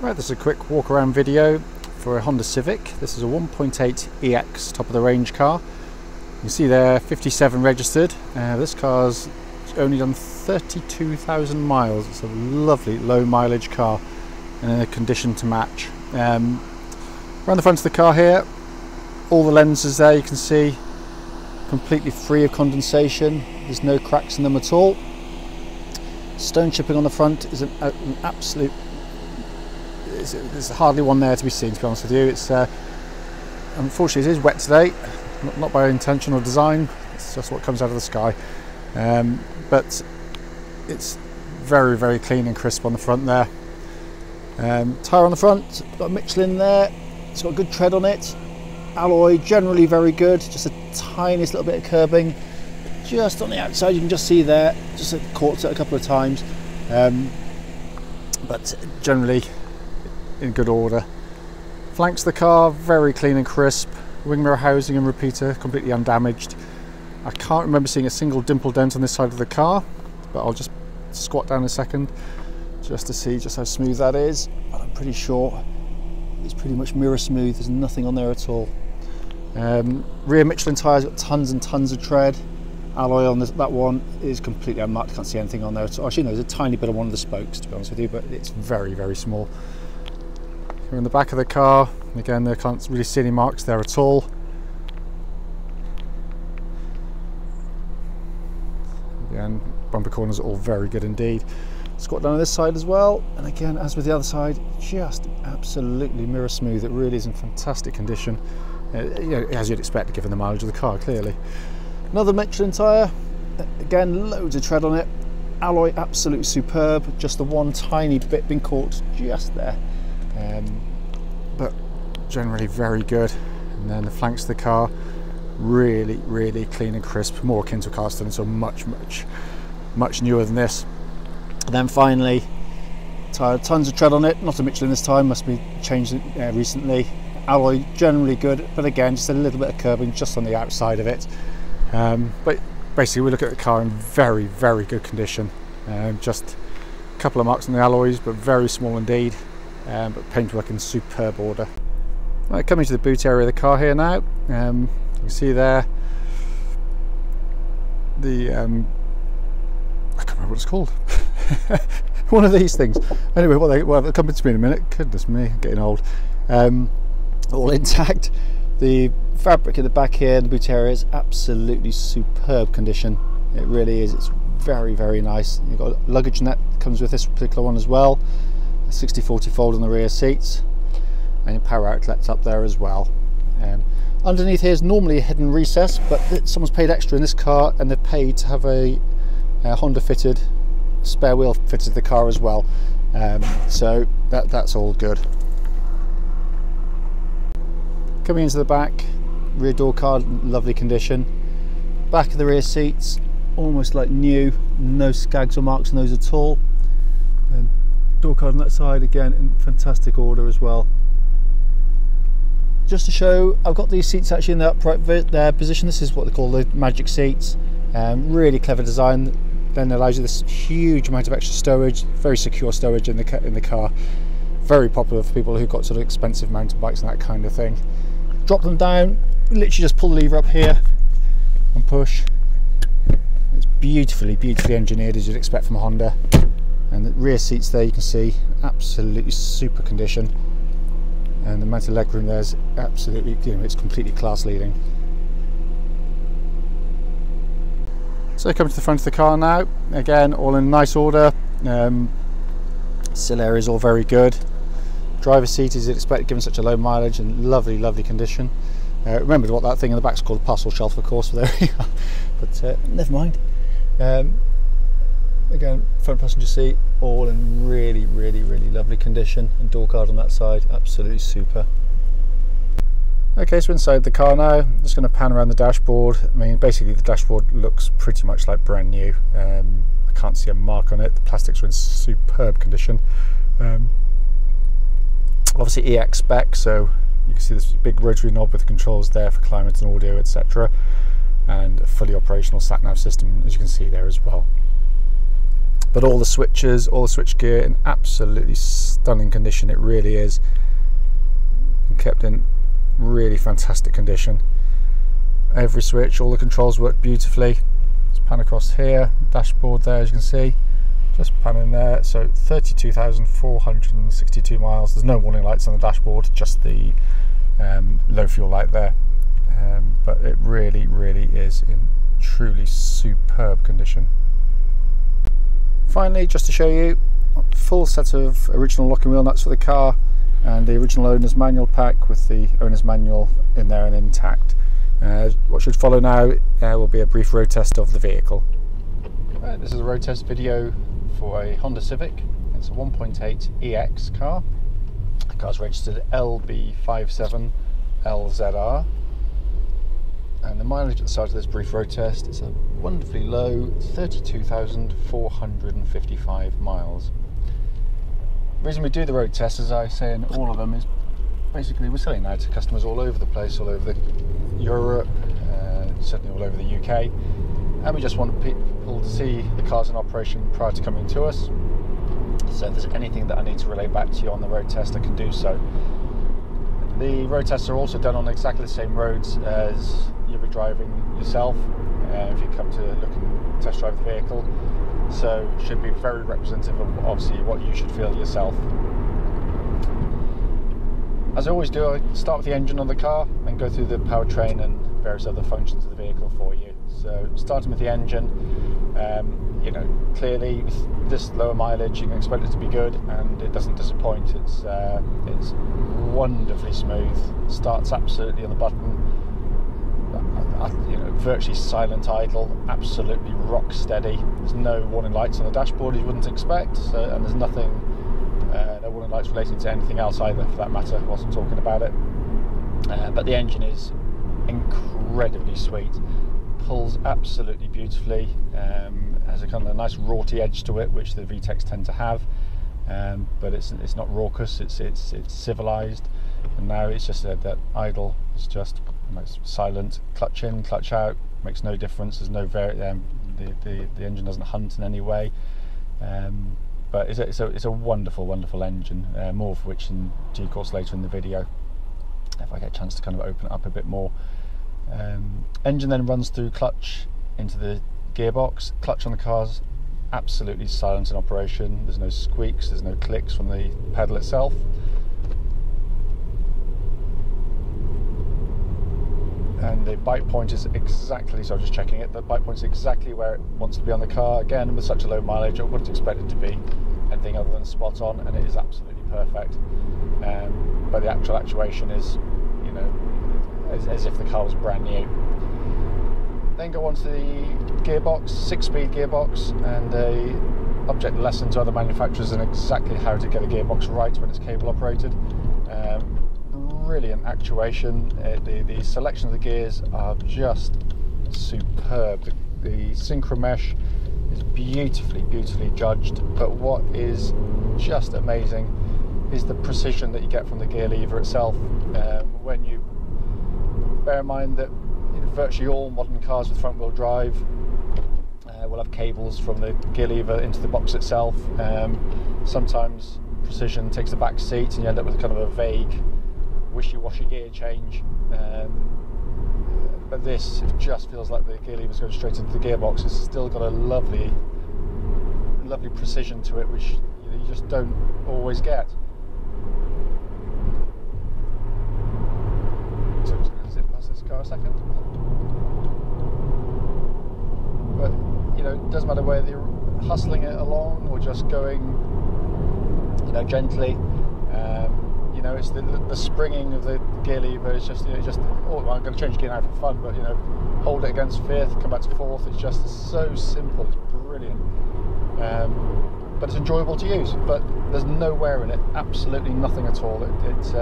Right, this is a quick walk around video for a Honda Civic. This is a 1.8 EX top of the range car. You can see there 57 registered. This car's only done 32,000 miles. It's a lovely low mileage car and in a condition to match. Around the front of the car here, all the lenses there you can see completely free of condensation. There's no cracks in them at all. Stone chipping on the front is an absolute, there's hardly one there to be seen, to be honest with you. It's unfortunately it is wet today, not by intention or design, it's just what comes out of the sky. But it's very, very clean and crisp on the front there. Tyre on the front, got a Michelin there, it's got a good tread on it. Alloy generally very good, just a tiniest little bit of curbing just on the outside, you can just see there, just caught it a couple of times, but generally in good order. Flanks of the car very clean and crisp, wing mirror housing and repeater completely undamaged. I can't remember seeing a single dimple dent on this side of the car, but I'll just squat down a second just to see just how smooth that is, but I'm pretty sure it's pretty much mirror smooth. There's nothing on there at all. Rear Michelin tyres got tons and tons of tread. Alloy on that one is completely unmarked, can't see anything on there at all. Actually no, there's a tiny bit on one of the spokes, to be honest with you, but it's very, very small. Here in the back of the car, again, I can't really see any marks there at all. Again, bumper corners are all very good indeed. Squat down on this side as well, and again, as with the other side, just absolutely mirror smooth. It really is in fantastic condition, you know, as you'd expect given the mileage of the car, clearly. Another Michelin tyre, again, loads of tread on it. Alloy absolutely superb, just the one tiny bit being caught just there. But generally very good. And then the flanks of the car, really, really clean and crisp, more akin to a cast iron, so much newer than this. And then finally, tons of tread on it, not a Michelin this time, must be changed recently. Alloy generally good, but again, just a little bit of curbing just on the outside of it. But basically we look at the car in very, very good condition. Just a couple of marks on the alloys, but very small indeed. But paintwork in superb order. Right, coming to the boot area of the car here now. You can see there the I can't remember what it's called. One of these things. Anyway, they'll come to me in a minute. Goodness me, I'm getting old. All intact. The fabric in the back here, the boot area, is absolutely superb condition. It really is. It's very, very nice. You've got a luggage net comes with this particular one as well. A 60/40 fold on the rear seats, and your power outlets up there as well. Underneath here is normally a hidden recess, but someone's paid extra in this car, and they've paid to have a Honda fitted spare wheel fitted to the car as well. So that's all good. Coming into the back, rear door card, lovely condition. Back of the rear seats, almost like new, no skags or marks on those at all. And door card on that side, again, in fantastic order as well. Just to show, I've got these seats actually in the upright position. This is what they call the magic seats. Really clever design. Then allows you this huge amount of extra stowage, very secure stowage in the car. Very popular for people who've got sort of expensive mountain bikes and that kind of thing. Drop them down, literally just pull the lever up here and push. It's beautifully, beautifully engineered, as you'd expect from a Honda. And the rear seats there, you can see, absolutely super condition. And the amount of legroom there is absolutely, you know, it's completely class leading. So coming to the front of the car now, again, all in nice order. Sill area is all very good. Driver's seat, as you'd expect, given such a low mileage, and lovely, lovely condition. Remember what that thing in the back is called, a parcel shelf, of course, there we are. But never mind. Again, front passenger seat, all in really, really, really lovely condition, and door card on that side, absolutely super. Okay, so inside the car now, I'm just going to pan around the dashboard. I mean, basically the dashboard looks pretty much like brand new. I can't see a mark on it. The plastics are in superb condition. Obviously EX spec, so you can see this big rotary knob with the controls there for climate and audio, etc. And a fully operational sat-nav system, as you can see there as well. But all the switches, all the switch gear in absolutely stunning condition. It really is. And kept in really fantastic condition. Every switch, all the controls work beautifully. Let's pan across here, dashboard there as you can see. Just pan in there. So 32,462 miles. There's no warning lights on the dashboard, just the low fuel light there. But it really, really is in truly superb condition. Finally, just to show you, full set of original lock and wheel nuts for the car and the original owner's manual pack with the owner's manual in there and intact. What should follow now will be a brief road test of the vehicle. Right, this is a road test video for a Honda Civic. It's a 1.8 EX car. The car's registered LB57LZR. And the mileage at the start of this brief road test is a wonderfully low 32,455 miles. The reason we do the road test, as I say in all of them, is basically we're selling now to customers all over the place, all over Europe, certainly all over the UK, and we just want people to see the cars in operation prior to coming to us. So if there's anything that I need to relay back to you on the road test, I can do so. The road tests are also done on exactly the same roads as you'll be driving yourself if you come to look and test drive the vehicle, so it should be very representative of obviously what you should feel yourself. As I always do, I start with the engine on the car and go through the powertrain and various other functions of the vehicle for you. So starting with the engine, you know, clearly with this lower mileage you can expect it to be good, and it doesn't disappoint. It's wonderfully smooth, starts absolutely on the button, you know, virtually silent idle, absolutely rock steady. There's no warning lights on the dashboard as you wouldn't expect, so, and there's nothing, no warning lights relating to anything else either for that matter whilst I'm talking about it. But the engine is incredibly sweet, pulls absolutely beautifully, has a kind of a nice raughty edge to it, which the VTECs tend to have, but it's not raucous, it's civilized. And now it's just that idle, it's just silent, clutch in, clutch out, makes no difference. There's no the engine doesn't hunt in any way, but it's a wonderful engine, more of which in due course later in the video if I get a chance to kind of open it up a bit more. Engine then runs through clutch into the gearbox. Clutch on the car's absolutely silent in operation. There's no squeaks, there's no clicks from the pedal itself. And the bike point is exactly, so I'm just checking it, the bike point is exactly where it wants to be on the car. Again, with such a low mileage, I wouldn't expect it to be anything other than spot on, and it is absolutely perfect. But the actual actuation is, you know, as if the car was brand new. Then go on to the gearbox, 6-speed gearbox, and a object lesson to other manufacturers on exactly how to get a gearbox right when it's cable operated. Brilliant actuation. The selection of the gears are just superb. The synchro mesh is beautifully judged, but what is just amazing is the precision that you get from the gear lever itself. When you bear in mind that virtually all modern cars with front wheel drive will have cables from the gear lever into the box itself. Sometimes precision takes the back seat and you end up with kind of a vague wishy-washy gear change, but this just feels like the gear lever's going straight into the gearbox. It's still got a lovely precision to it, which you just don't always get. So I'm just going to zip past this car a second. But you know, it doesn't matter whether you're hustling it along or just going, you know, gently. You know, it's the springing of the gear lever is just, you know, oh, I'm going to change gear now for fun, but you know, hold it against fifth, come back to fourth. It's just so simple. It's brilliant, but it's enjoyable to use. But there's no wear in it. Absolutely nothing at all. It's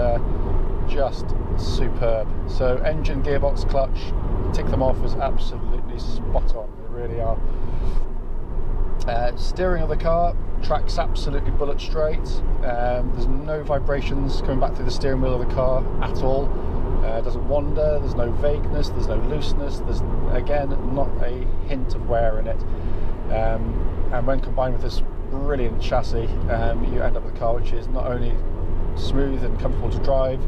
just superb. So engine, gearbox, clutch, tick them off as absolutely spot on. They really are. Steering of the car tracks absolutely bullet straight. There's no vibrations coming back through the steering wheel of the car at all. It doesn't wander, there's no vagueness, there's no looseness, there's again not a hint of wear in it. and when combined with this brilliant chassis, you end up with a car which is not only smooth and comfortable to drive,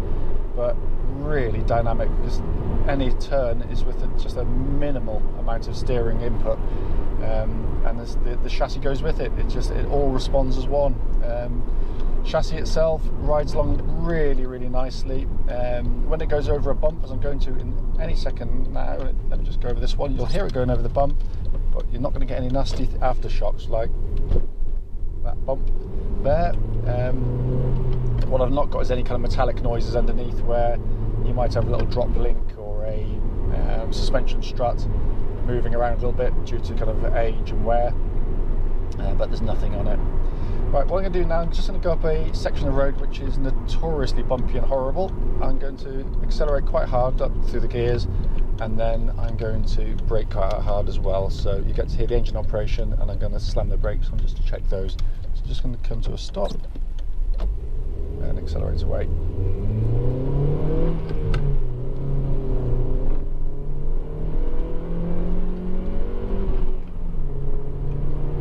but really dynamic, because any turn is with just a minimal amount of steering input, and the chassis goes with it. It all responds as one. Chassis itself rides along really, really nicely. When it goes over a bump, as I'm going to in any second now, let me just go over this one, you'll hear it going over the bump, but you're not going to get any nasty aftershocks like that bump there. What I've not got is any kind of metallic noises underneath, where you might have a little drop link or a suspension strut moving around a little bit due to kind of age and wear, but there's nothing on it. Right, what I'm going to do now, I'm just going to go up a section of road which is notoriously bumpy and horrible. I'm going to accelerate quite hard up through the gears, and then I'm going to brake quite hard as well, so you get to hear the engine operation, and I'm going to slam the brakes on just to check those. So I'm just going to come to a stop and accelerate away.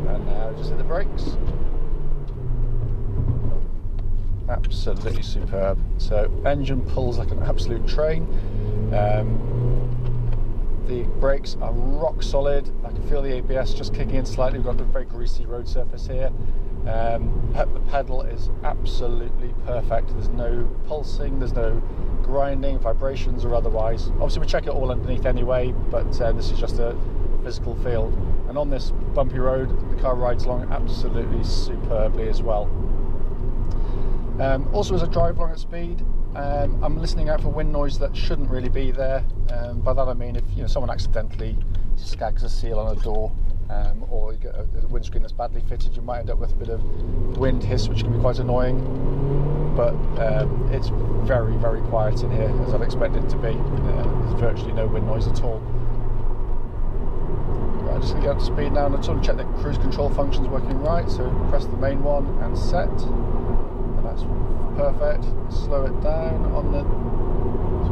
And now just hit the brakes. Absolutely superb. So engine pulls like an absolute train. The brakes are rock solid. I can feel the ABS just kicking in slightly. We've got a very greasy road surface here. The pedal is absolutely perfect. There's no pulsing, there's no grinding, vibrations or otherwise. Obviously we check it all underneath anyway, but this is just a physical feel. And on this bumpy road, the car rides along absolutely superbly as well. Also, as I drive along at speed, I'm listening out for wind noise that shouldn't really be there. By that I mean, if someone accidentally skags a seal on a door, or you get a windscreen that's badly fitted, you might end up with a bit of wind hiss, which can be quite annoying. But it's very, very quiet in here, as I'd expect it to be. There's virtually no wind noise at all. Right, I'm just going to get up to speed now, and I'm trying to check the cruise control function's working right. So press the main one and set. That's perfect. Slow it down on the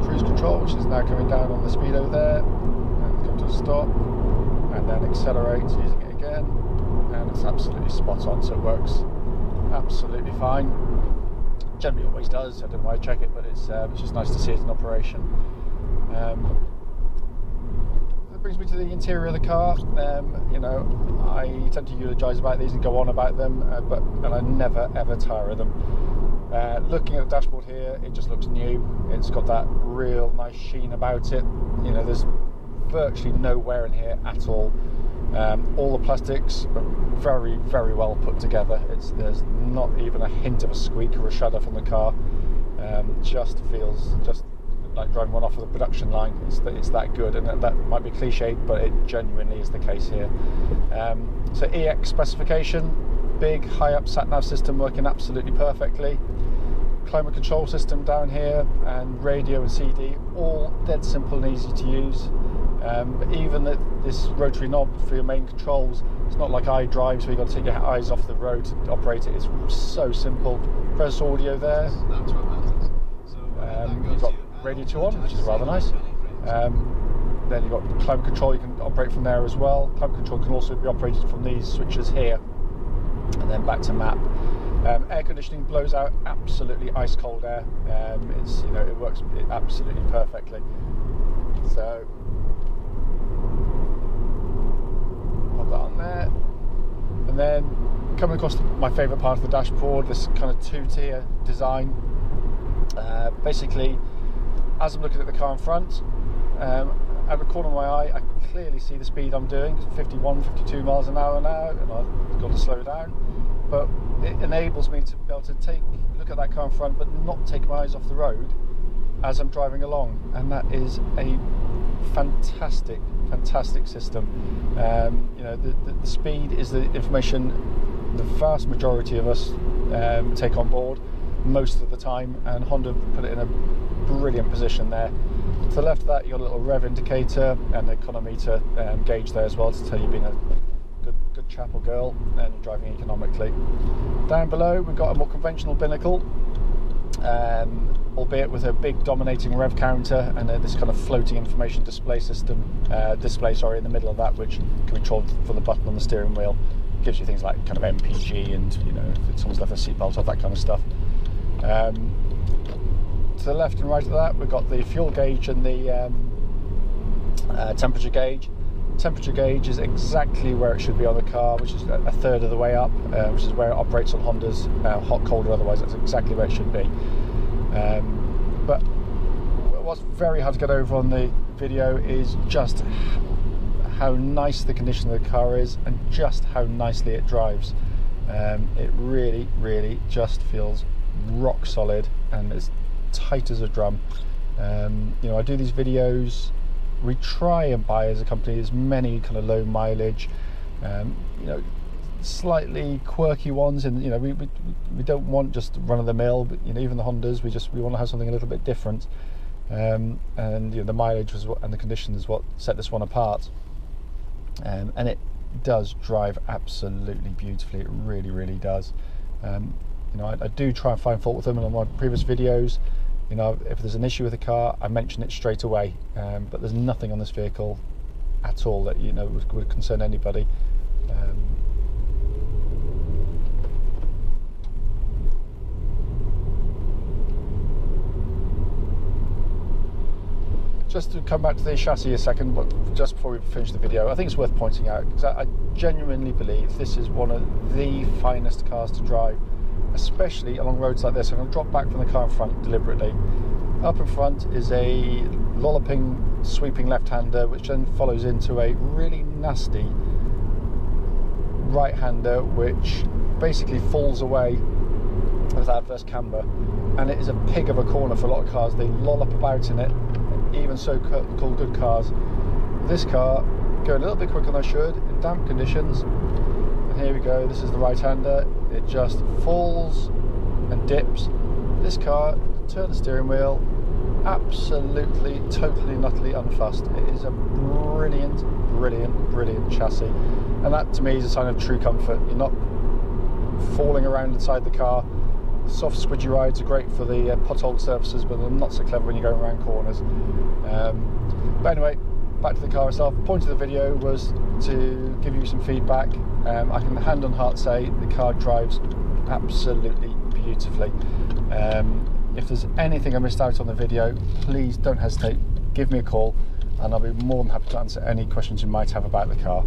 cruise control, which is now coming down on the speedo there, and come to a stop, and then accelerate using it again, and it's absolutely spot on, so it works absolutely fine. Generally always does. I don't know why I check it, but it's just nice to see it in operation. That brings me to the interior of the car. I tend to eulogise about these and go on about them, and I never ever tire of them. Looking at the dashboard here, it just looks new. It's got that real nice sheen about it. There's virtually no wear in here at all. All the plastics are very, very well put together. There's not even a hint of a squeak or a shudder from the car. Just feels just like driving one off of the production line. It's that good, and that might be cliched, but it genuinely is the case here. So EX specification, big high-up sat-nav system working absolutely perfectly. Climate control system down here, and radio and CD, all dead simple and easy to use. But even this rotary knob for your main controls, it's not like iDrive, so you've got to take your eyes off the road to operate it. It's so simple. Press audio there. You've got radio 2 on, which is rather nice. Then you've got climate control, you can operate from there as well. Climate control can also be operated from these switches here, and then back to map. Air conditioning blows out absolutely ice cold air. It works absolutely perfectly. So pop that on there, and then coming across my favourite part of the dashboard, this kind of 2-tier design. Basically, as I'm looking at the car in front, out the corner of my eye, I can clearly see the speed I'm doing, 51, 52 miles an hour now, and I've got to slow down. But it enables me to be able to look at that car in front, but not take my eyes off the road as I'm driving along, and that is a fantastic system. The speed is the information the vast majority of us take on board most of the time, and Honda put it in a brilliant position there. To the left of that, you've got a little rev indicator and the econometer gauge there as well, to tell you being a good chap or girl and driving economically. Down below, we've got a more conventional binnacle, albeit with a big dominating rev counter and this kind of floating information display in the middle of that, which can be controlled from the button on the steering wheel. gives you things like kind of MPG and, you know, if someone's left their seatbelt off, that kind of stuff. To the left and right of that, we've got the fuel gauge and the temperature gauge. Temperature gauge is exactly where it should be on the car, which is a third of the way up, which is where it operates on Hondas, hot, cold, or otherwise. That's exactly where it should be. But what's very hard to get over on the video is just how nice the condition of the car is and just how nicely it drives. It really, really just feels rock solid and as tight as a drum. You know, I do these videos, we try and buy as a company as many kind of low mileage, you know, slightly quirky ones, and you know, we don't want just run of the mill, but you know, even the Hondas, we want to have something a little bit different. And you know, the mileage was and the condition is what set this one apart. And it does drive absolutely beautifully. It really, really does. You know, I do try and find fault with them, and on my previous videos, you know, if there's an issue with the car, I mention it straight away. But there's nothing on this vehicle at all that, you know, would concern anybody. Just to come back to the chassis a second, but just before we finish the video, I think it's worth pointing out, because I genuinely believe this is one of the finest cars to drive, especially along roads like this. I'm going to drop back from the car in front deliberately. Up in front is a lolloping, sweeping left-hander, which then follows into a really nasty right-hander, which basically falls away with adverse camber. And it is a pig of a corner for a lot of cars. They lollop about in it, even so-called good cars. This car going a little bit quicker than I should in damp conditions, and here we go. This is the right-hander. It just falls and dips. This car, turn the steering wheel, absolutely, totally, and utterly unfussed. It is a brilliant, brilliant, brilliant chassis, and that to me is a sign of true comfort. You're not falling around inside the car. Soft squidgy rides are great for the pothole surfaces, but they're not so clever when you're going around corners. But anyway, back to the car itself. The point of the video was to give you some feedback. I can hand on heart say the car drives absolutely beautifully. If there's anything I missed out on the video, please don't hesitate, give me a call, and I'll be more than happy to answer any questions you might have about the car.